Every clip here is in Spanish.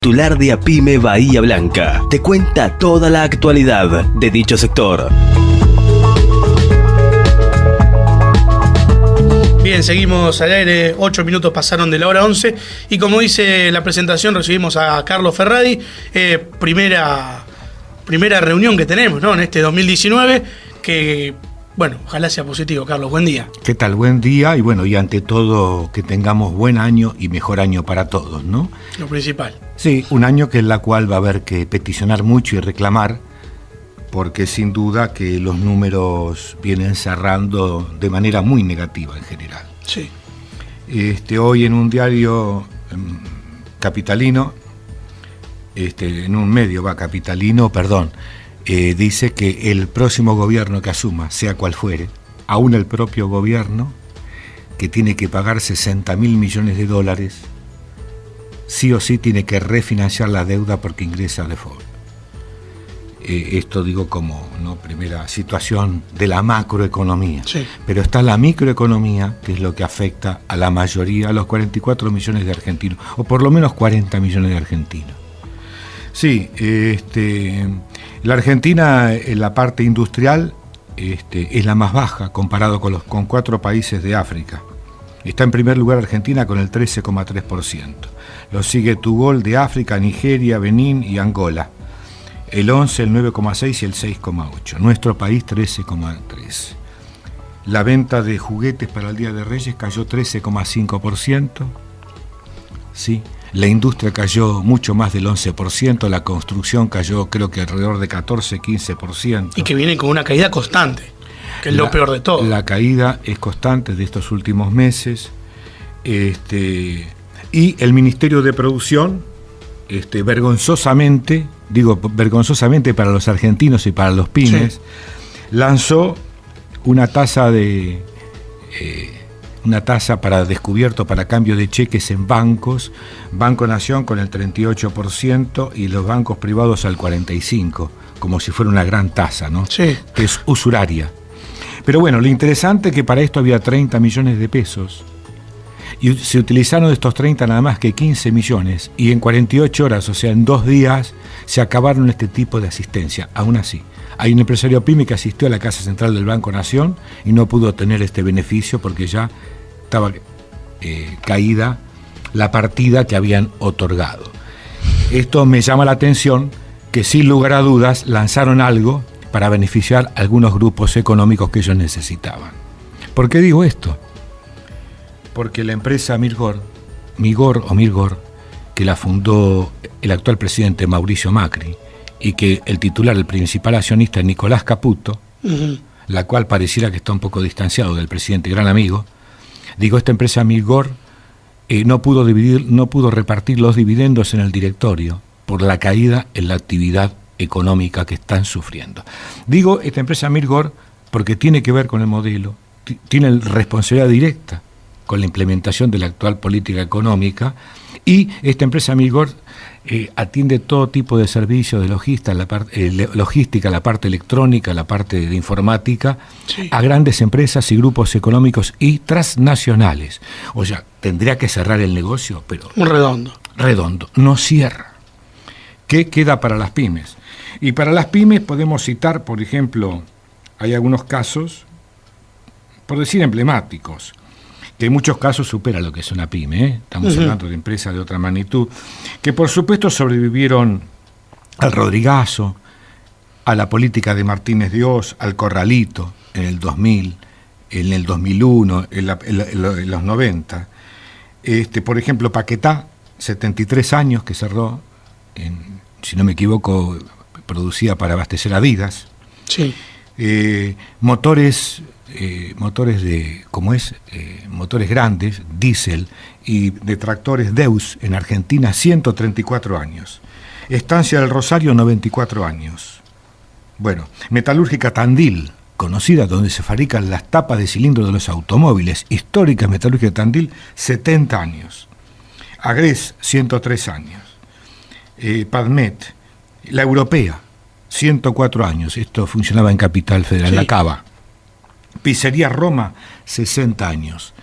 Titular de APYME Bahía Blanca te cuenta toda la actualidad de dicho sector. Bien, seguimos al aire, 8 minutos pasaron de la hora 11 y como dice la presentación recibimos a Carlos Ferradi, primera reunión que tenemos, ¿no? En este 2019, que bueno, ojalá sea positivo. Carlos, buen día. ¿Qué tal? Buen día y bueno, y ante todo que tengamos buen año y mejor año para todos, ¿no? Lo principal. Sí, un año que en la cual va a haber que peticionar mucho y reclamar, porque sin duda que los números vienen cerrando de manera muy negativa en general. Sí. Hoy en un diario capitalino, en un medio capitalino, dice que el próximo gobierno que asuma, sea cual fuere, aún el propio gobierno, que tiene que pagar 60.000 millones de dólares, sí o sí tiene que refinanciar la deuda porque ingresa a default. Esto digo como primera situación de la macroeconomía, sí. Pero está la microeconomía, que es lo que afecta a la mayoría, a los 44 millones de argentinos, o por lo menos 40 millones de argentinos. Sí, la Argentina en la parte industrial es la más baja comparado con 4 países de África. Está en primer lugar Argentina con el 13,3%. Lo sigue Tugol de África, Nigeria, Benín y Angola. El 11, el 9,6 y el 6,8. Nuestro país 13,3. La venta de juguetes para el Día de Reyes cayó 13,5%. Sí. La industria cayó mucho más del 11%, la construcción cayó creo que alrededor de 14-15%. Y que viene con una caída constante, que es lo peor de todo. La caída es constante de estos últimos meses. Y el Ministerio de Producción, vergonzosamente para los argentinos y para los pymes, sí, lanzó una tasa para descubierto para cambio de cheques en bancos, Banco Nación con el 38% y los bancos privados al 45%, como si fuera una gran tasa, ¿no? Sí. Que es usuraria. Pero bueno, lo interesante es que para esto había 30 millones de pesos y se utilizaron de estos 30 nada más que 15 millones y en 48 horas, o sea, en 2 días, se acabaron este tipo de asistencia. Aún así, hay un empresario pyme que asistió a la Casa Central del Banco Nación y no pudo tener este beneficio porque ya estaba caída la partida que habían otorgado. Esto me llama la atención que sin lugar a dudas lanzaron algo para beneficiar a algunos grupos económicos que ellos necesitaban. ¿Por qué digo esto? Porque la empresa Mirgor, que la fundó el actual presidente Mauricio Macri y que el titular, el principal accionista es Nicolás Caputo, la cual pareciera que está un poco distanciado del presidente, gran amigo. Digo, esta empresa Mirgor no pudo repartir los dividendos en el directorio por la caída en la actividad económica que están sufriendo. Digo esta empresa Mirgor porque tiene que ver con el modelo, tiene responsabilidad directa con la implementación de la actual política económica y esta empresa Mirgor atiende todo tipo de servicios de logística, la parte electrónica, la parte de informática, sí, a grandes empresas y grupos económicos y transnacionales. O sea, tendría que cerrar el negocio, pero redondo, no cierra. ¿Qué queda para las pymes? Y para las pymes podemos citar, por ejemplo, hay algunos casos, por decir emblemáticos, que en muchos casos supera lo que es una pyme, Estamos hablando de empresas de otra magnitud, que por supuesto sobrevivieron al Rodrigazo, a la política de Martínez de Oz, al Corralito en el 2000, en el 2001, en los 90. Por ejemplo, Paquetá, 73 años, que cerró, si no me equivoco, producía para abastecer Adidas. Sí. Motores grandes, diésel y de tractores Deus en Argentina, 134 años. Estancia del Rosario, 94 años. Bueno, Metalúrgica Tandil, conocida donde se fabrican las tapas de cilindros de los automóviles, histórica Metalúrgica Tandil, 70 años. Agres, 103 años. Padmet, la Europea, 104 años. Esto funcionaba en Capital Federal, sí, la Cava. Pizzería Roma, 60 años.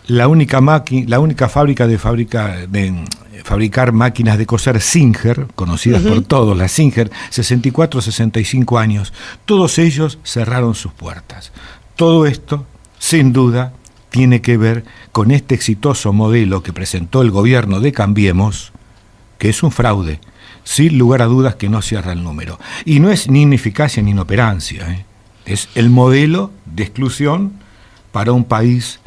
la única fábrica de fabricar máquinas de coser Singer, conocidas por todos, las Singer, 64, 65 años, todos ellos cerraron sus puertas. Todo esto, sin duda, tiene que ver con este exitoso modelo que presentó el gobierno de Cambiemos, que es un fraude, sin lugar a dudas que no cierra el número. Y no es ni ineficacia ni inoperancia, es el modelo de exclusión para un país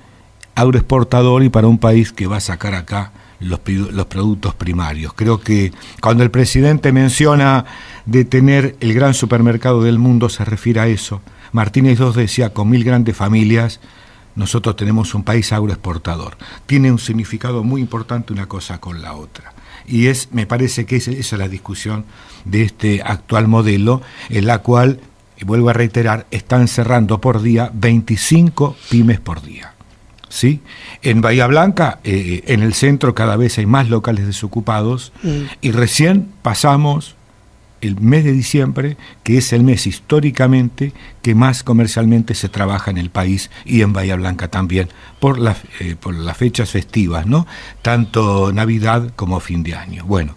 agroexportador y para un país que va a sacar acá los productos primarios. Creo que cuando el presidente menciona de tener el gran supermercado del mundo, se refiere a eso. Martínez II decía, con 1000 grandes familias, nosotros tenemos un país agroexportador. Tiene un significado muy importante una cosa con la otra. Y me parece que esa es la discusión de este actual modelo, en la cual, y vuelvo a reiterar, están cerrando por día 25 pymes por día. ¿Sí? En Bahía Blanca, en el centro, cada vez hay más locales desocupados, y recién pasamos el mes de diciembre, que es el mes históricamente que más comercialmente se trabaja en el país, y en Bahía Blanca también, por las fechas festivas, ¿no? Tanto Navidad como fin de año. Bueno,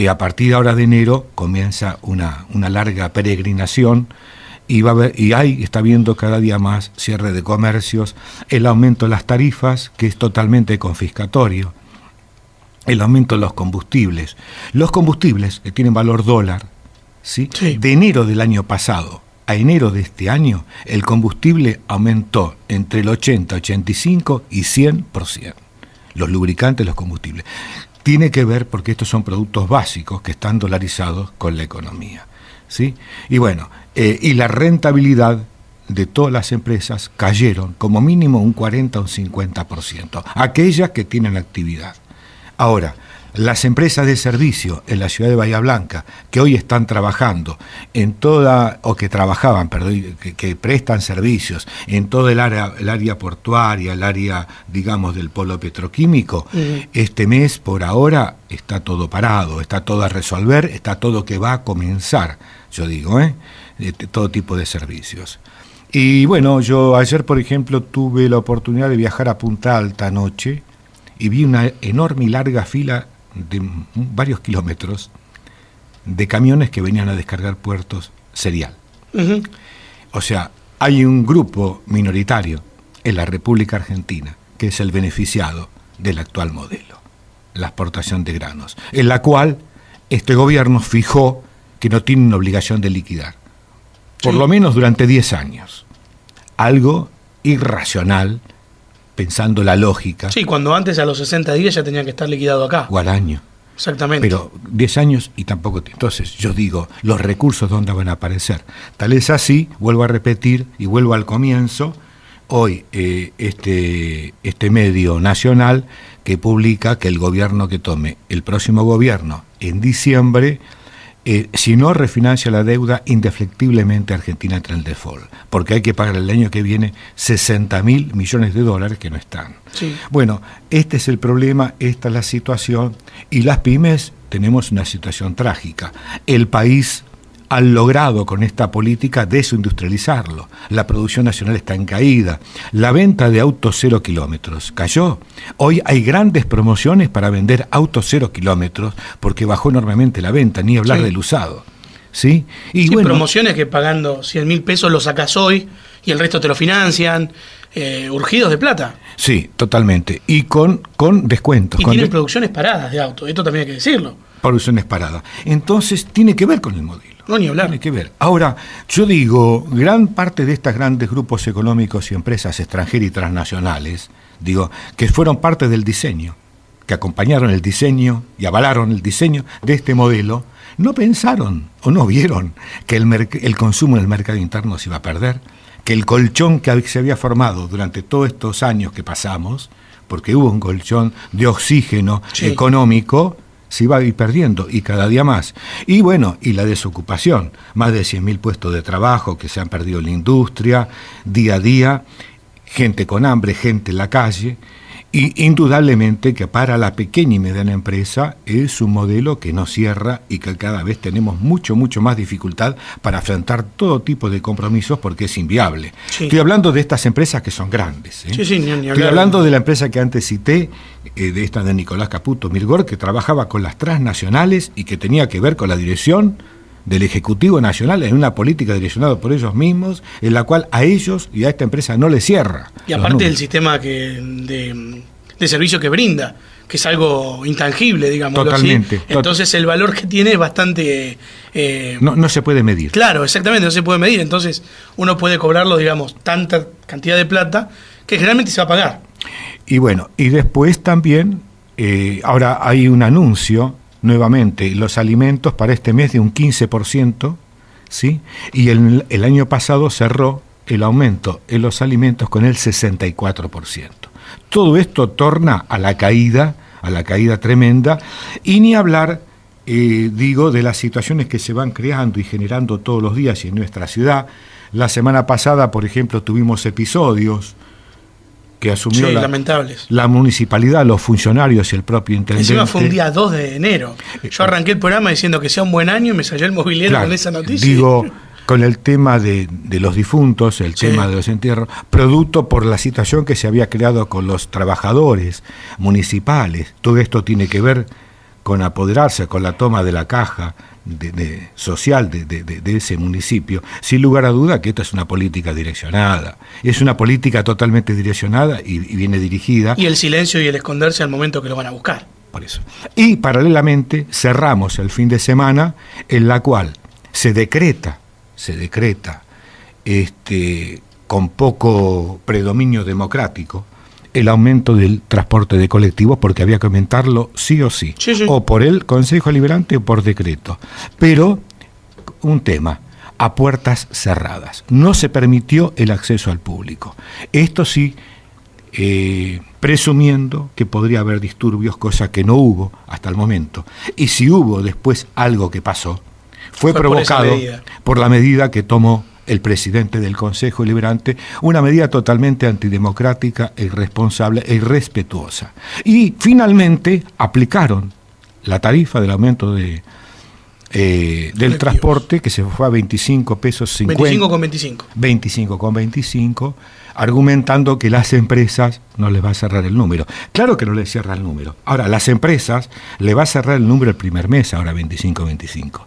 a partir de ahora de enero comienza una larga peregrinación, y está habiendo cada día más cierre de comercios, el aumento de las tarifas, que es totalmente confiscatorio, el aumento de los combustibles que tienen valor dólar, ¿sí? Sí. De enero del año pasado a enero de este año, el combustible aumentó entre el 80, 85 y 100%. Los lubricantes, los combustibles. Tiene que ver porque estos son productos básicos que están dolarizados con la economía, ¿sí? Y bueno, y la rentabilidad de todas las empresas cayeron como mínimo un 40 o un 50%, aquellas que tienen actividad. Ahora, las empresas de servicio en la ciudad de Bahía Blanca, que hoy están trabajando en toda, o que trabajaban, perdón, que prestan servicios en todo el área portuaria, el área, digamos, del polo petroquímico, este mes, por ahora, está todo parado, está todo a resolver, está todo que va a comenzar, yo digo, de todo tipo de servicios. Y bueno, yo ayer, por ejemplo, tuve la oportunidad de viajar a Punta Alta anoche y vi una enorme y larga fila de varios kilómetros de camiones que venían a descargar puertos cereal. O sea, hay un grupo minoritario en la República Argentina que es el beneficiado del actual modelo, la exportación de granos, en la cual este gobierno fijó que no tiene una obligación de liquidar, por lo menos durante 10 años. Algo irracional, pensando la lógica. Sí, cuando antes a los 60 días ya tenía que estar liquidado acá. O al año. Exactamente. Pero 10 años y tampoco. Entonces, yo digo, los recursos, ¿dónde van a aparecer? Tal es así, vuelvo a repetir y vuelvo al comienzo, hoy este medio nacional que publica que el gobierno que tome, el próximo gobierno, en diciembre, si no refinancia la deuda, indefectiblemente Argentina entra en default, porque hay que pagar el año que viene 60.000 millones de dólares que no están. Sí. Bueno, este es el problema, esta es la situación, y las pymes tenemos una situación trágica. El país ha logrado con esta política desindustrializarlo. La producción nacional está en caída. La venta de autos 0 kilómetros cayó. Hoy hay grandes promociones para vender autos 0 kilómetros porque bajó enormemente la venta, ni hablar del usado. ¿Sí? Y bueno, promociones que pagando 100.000 pesos lo sacas hoy y el resto te lo financian, urgidos de plata. Sí, totalmente. Y con descuentos. Y tienen producciones paradas de autos, esto también hay que decirlo. Producciones paradas. Entonces tiene que ver con el modelo. No, ni hablar. Tiene que ver. Ahora, yo digo, gran parte de estos grandes grupos económicos y empresas extranjeras y transnacionales, digo, que fueron parte del diseño, que acompañaron el diseño y avalaron el diseño de este modelo, no pensaron o no vieron que el consumo en el mercado interno se iba a perder, que el colchón que se había formado durante todos estos años que pasamos, porque hubo un colchón de oxígeno económico, se iba a ir perdiendo, y cada día más. Y bueno, y la desocupación, más de 100.000 puestos de trabajo que se han perdido en la industria, día a día, gente con hambre, gente en la calle, Y indudablemente que para la pequeña y mediana empresa es un modelo que no cierra y que cada vez tenemos mucho más dificultad para afrontar todo tipo de compromisos porque es inviable. Sí. Estoy hablando de estas empresas que son grandes. Sí, ni Estoy hablar. hablando de la empresa que antes cité, de esta de Nicolás Caputo Mirgor, que trabajaba con las transnacionales y que tenía que ver con la dirección del Ejecutivo Nacional en una política direccionada por ellos mismos, en la cual a ellos y a esta empresa no les cierra. Y aparte del sistema de servicio que brinda, que es algo intangible, digamos. Totalmente. Así. Entonces el valor que tiene es bastante... no se puede medir. Claro, exactamente, no se puede medir. Entonces uno puede cobrarlo, digamos, tanta cantidad de plata que generalmente se va a pagar. Y bueno, y después también, ahora hay un anuncio, nuevamente, los alimentos para este mes de un 15%, ¿sí? Y el año pasado cerró el aumento en los alimentos con el 64%. Todo esto torna a la caída tremenda, y ni hablar, de las situaciones que se van creando y generando todos los días en nuestra ciudad. La semana pasada, por ejemplo, tuvimos episodios que asumió lamentables. La municipalidad, los funcionarios y el propio intendente. Encima fue un día 2 de enero. Yo arranqué el programa diciendo que sea un buen año y me salió el mobiliario con esa noticia. Digo, con el tema de los difuntos, el tema de los entierros, producto por la situación que se había creado con los trabajadores municipales. Todo esto tiene que ver con apoderarse, con la toma de la caja social de ese municipio. Sin lugar a duda que esta es una política direccionada, es una política totalmente direccionada y viene dirigida. Y el silencio y el esconderse al momento que lo van a buscar. Por eso. Y paralelamente cerramos el fin de semana en la cual se decreta con poco predominio democrático el aumento del transporte de colectivos, porque había que aumentarlo sí o sí, o por el Consejo Deliberante o por decreto. Pero un tema, a puertas cerradas. No se permitió el acceso al público. Esto sí, presumiendo que podría haber disturbios, cosa que no hubo hasta el momento. Y si hubo después algo que pasó, fue provocado por la medida que tomó el presidente del Consejo Deliberante, una medida totalmente antidemocrática, irresponsable e irrespetuosa. Y finalmente aplicaron la tarifa del aumento del transporte, que se fue a 25 pesos 50. 25,25. 25,25, argumentando que las empresas no les va a cerrar el número. Claro que no les cierra el número. Ahora, las empresas le va a cerrar el número el primer mes, ahora 25,25.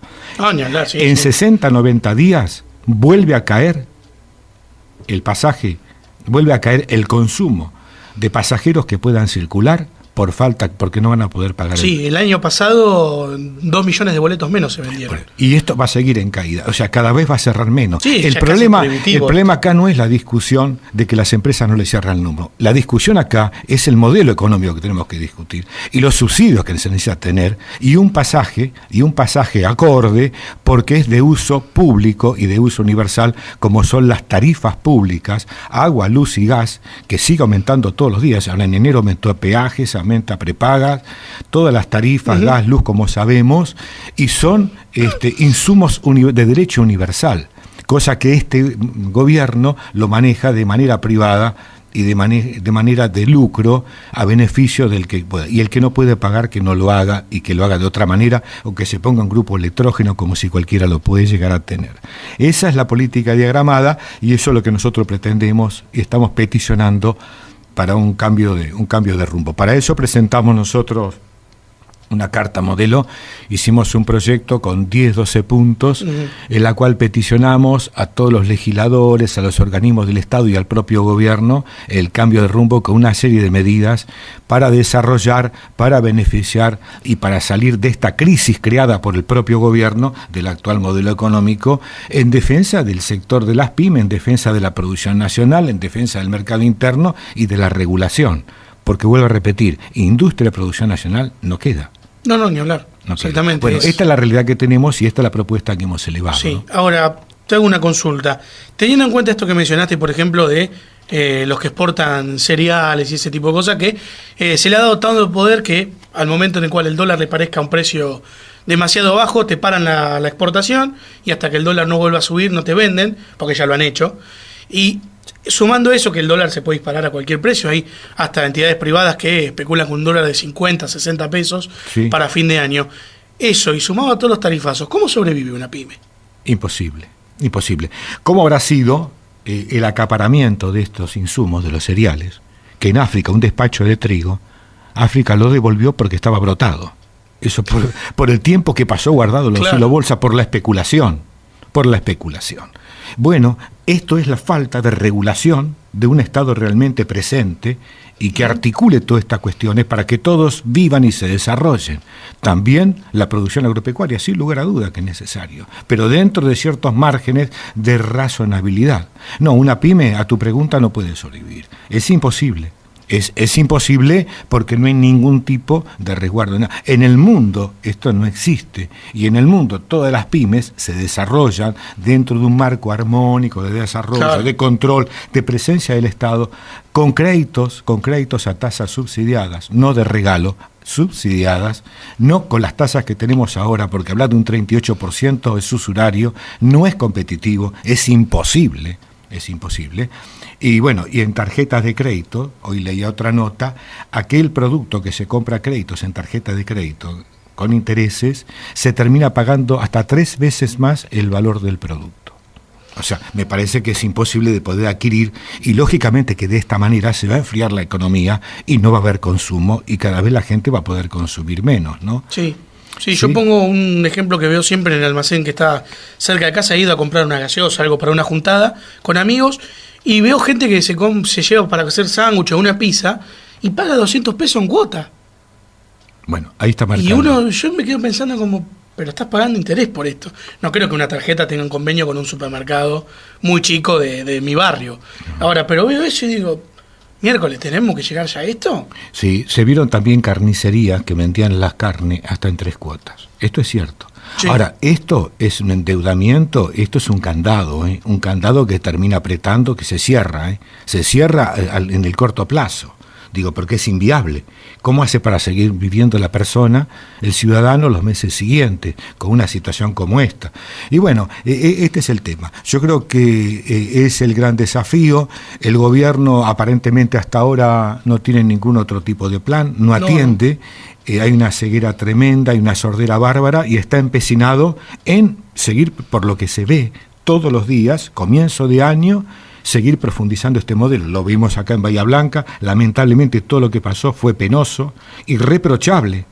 En 60, 90 días vuelve a caer el pasaje, vuelve a caer el consumo de pasajeros que puedan circular porque no van a poder pagar. Sí, el año pasado 2 millones de boletos menos se vendieron. Y esto va a seguir en caída, o sea, cada vez va a cerrar menos. Sí, el problema acá no es la discusión de que las empresas no le cierran el número. La discusión acá es el modelo económico que tenemos que discutir y los subsidios que se necesita tener y un pasaje acorde, porque es de uso público y de uso universal, como son las tarifas públicas, agua, luz y gas, que sigue aumentando todos los días. Ahora en enero aumentó peajes, aumenta prepagas, todas las tarifas, gas, luz, como sabemos, y son insumos de derecho universal, cosa que este gobierno lo maneja de manera privada y de manera de lucro a beneficio del que pueda. Y el que no puede pagar, que no lo haga y que lo haga de otra manera, o que se ponga un grupo electrógeno como si cualquiera lo puede llegar a tener. Esa es la política diagramada y eso es lo que nosotros pretendemos y estamos peticionando para un cambio de rumbo. Para eso presentamos nosotros una carta modelo, hicimos un proyecto con 10, 12 puntos, en la cual peticionamos a todos los legisladores, a los organismos del Estado y al propio gobierno el cambio de rumbo con una serie de medidas para desarrollar, para beneficiar y para salir de esta crisis creada por el propio gobierno del actual modelo económico, en defensa del sector de las pymes, en defensa de la producción nacional, en defensa del mercado interno y de la regulación. Porque vuelvo a repetir, industria de producción nacional no queda. No, ni hablar. No exactamente. Bueno, esta es la realidad que tenemos y esta es la propuesta que hemos elevado. Sí, ¿no? Ahora, te hago una consulta. Teniendo en cuenta esto que mencionaste, por ejemplo, de los que exportan cereales y ese tipo de cosas, que se le ha dado tanto poder que al momento en el cual el dólar le parezca un precio demasiado bajo, te paran la exportación y hasta que el dólar no vuelva a subir no te venden, porque ya lo han hecho. Y Sumando eso, que el dólar se puede disparar a cualquier precio, hay hasta entidades privadas que especulan con un dólar de 50, 60 pesos para fin de año. Eso, y sumado a todos los tarifazos, ¿cómo sobrevive una pyme? Imposible, imposible. ¿Cómo habrá sido el acaparamiento de estos insumos, de los cereales, que en África, un despacho de trigo, África lo devolvió porque estaba brotado? Eso por el tiempo que pasó guardado en la bolsa, por la especulación. Bueno, esto es la falta de regulación de un Estado realmente presente y que articule todas estas cuestiones para que todos vivan y se desarrollen. También la producción agropecuaria, sin lugar a duda que es necesario, pero dentro de ciertos márgenes de razonabilidad. No, una pyme, a tu pregunta, no puede sobrevivir. Es imposible. Es imposible porque no hay ningún tipo de resguardo. En el mundo esto no existe, y en el mundo todas las pymes se desarrollan dentro de un marco armónico de desarrollo, de control, de presencia del Estado, con créditos a tasas subsidiadas, no de regalo, subsidiadas, no con las tasas que tenemos ahora, porque hablar de un 38% es usurario, no es competitivo, es imposible. Y bueno, y en tarjetas de crédito, hoy leía otra nota, aquel producto que se compra a créditos en tarjeta de crédito con intereses, se termina pagando hasta 3 veces más el valor del producto. O sea, me parece que es imposible de poder adquirir, y lógicamente que de esta manera se va a enfriar la economía y no va a haber consumo, y cada vez la gente va a poder consumir menos, ¿no? Sí, yo pongo un ejemplo que veo siempre en el almacén que está cerca de casa. He ido a comprar una gaseosa, algo para una juntada con amigos, y veo gente que se lleva para hacer sándwich o una pizza y paga 200 pesos en cuota. Bueno, ahí está marcado. Y yo me quedo pensando como, pero estás pagando interés por esto. No creo que una tarjeta tenga un convenio con un supermercado muy chico de mi barrio. Ahora, pero veo eso y digo, miércoles, ¿tenemos que llegar ya a esto? Sí, se vieron también carnicerías que vendían las carnes hasta en 3 cuotas. Esto es cierto. Sí. Ahora, esto es un endeudamiento, esto es un candado que termina apretando, que se cierra, se cierra en el corto plazo. Digo, porque es inviable. ¿Cómo hace para seguir viviendo la persona, el ciudadano, los meses siguientes, con una situación como esta? Y bueno, este es el tema. Yo creo que es el gran desafío. El gobierno aparentemente hasta ahora no tiene ningún otro tipo de plan, no atiende. Hay una ceguera tremenda, hay una sordera bárbara, y está empecinado en seguir, por lo que se ve todos los días, comienzo de año, seguir profundizando este modelo. Lo vimos acá en Bahía Blanca, lamentablemente todo lo que pasó fue penoso, irreprochable,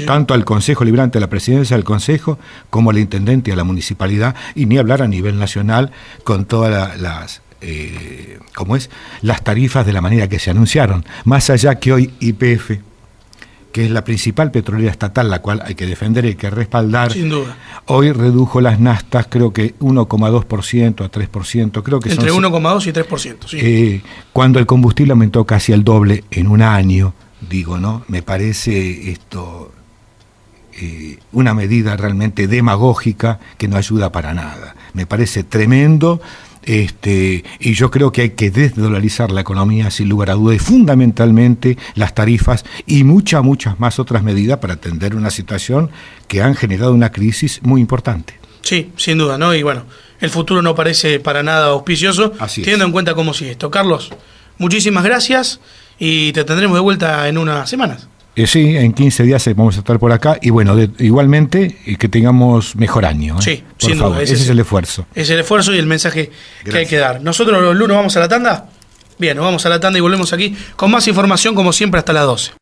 tanto al Consejo Liberante, a la presidencia del Consejo, como al intendente y a la municipalidad, y ni hablar a nivel nacional con todas las tarifas de la manera que se anunciaron. Más allá que hoy YPF, que es la principal petrolera estatal, la cual hay que defender, hay que respaldar. Sin duda. Hoy redujo las naftas, creo que 1,2% a 3%. Creo que entre 1,2 y 3%, sí. Cuando el combustible aumentó casi el doble en un año, digo, ¿no? Me parece esto una medida realmente demagógica que no ayuda para nada. Me parece tremendo. Y yo creo que hay que desdolarizar la economía sin lugar a dudas, y fundamentalmente las tarifas y muchas más otras medidas para atender una situación que han generado una crisis muy importante. Sí, sin duda, ¿no? Y bueno, el futuro no parece para nada auspicioso, teniendo en cuenta cómo sigue esto. Carlos, muchísimas gracias y te tendremos de vuelta en unas semanas. Sí, en 15 días vamos a estar por acá, y bueno, igualmente que tengamos mejor año. Sí, por sin favor, duda. Ese es el esfuerzo. Es el esfuerzo y el mensaje que hay que dar. Nosotros los lunes vamos a la tanda. Bien, nos vamos a la tanda y volvemos aquí con más información, como siempre, hasta las 12.